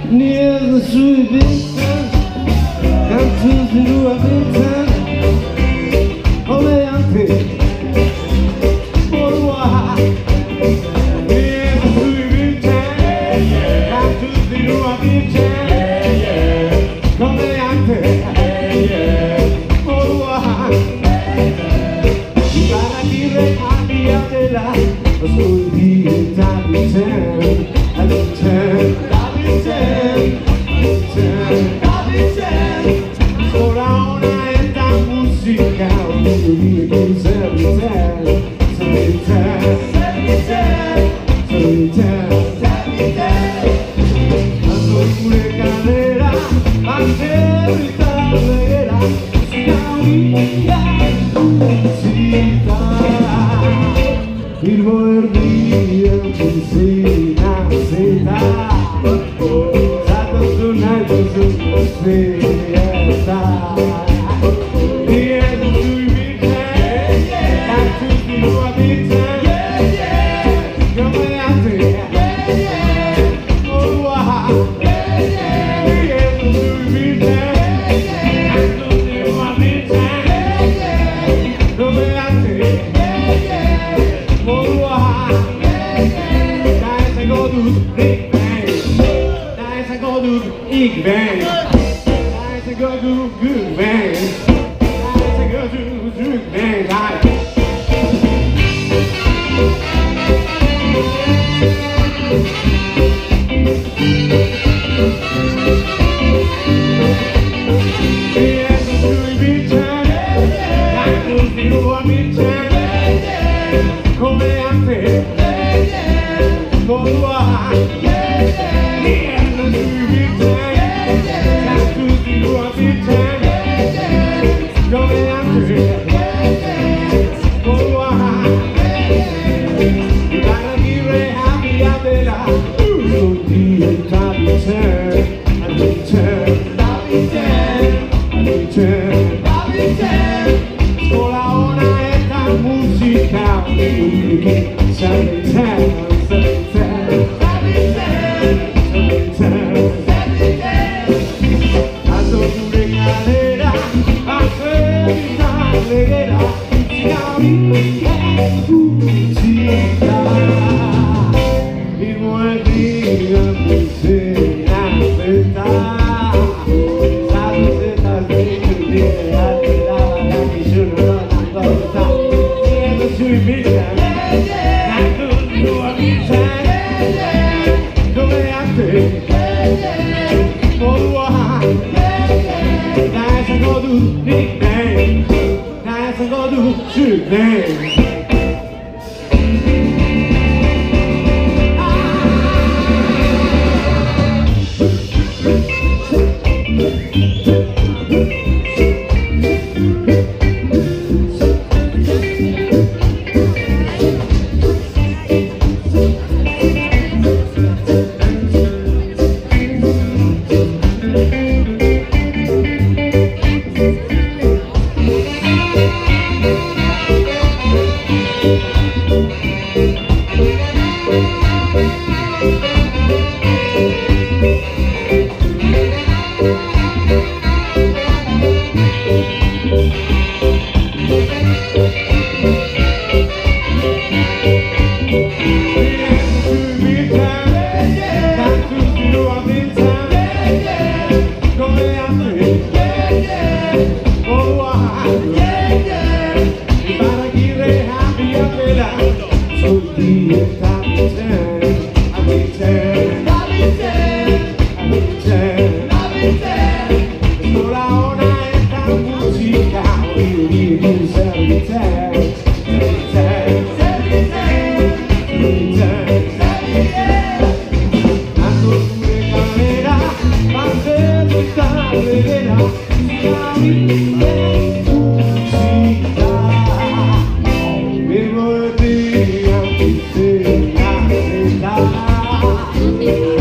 Near the sweet vista, come to the new vista. Come anche, oh wow. Near the sweet vista, come to the new vista. Come anche, oh wow. Para dire a mia bella, ascolta il voler dire che sei nascita, stato suonato sulla sfera. Dietro sui vite, a tutti nuova vita, come a te, oh wow. Dietro sui vite, a tutti nuova vita, come a te. Big bang, nice and go do good bang, nice and go do good bang, like. Yes, it's really big time, like those people are big time, come and say, for what? Yeah, it's really big time. Yeah. Vivo de ti, aunque sea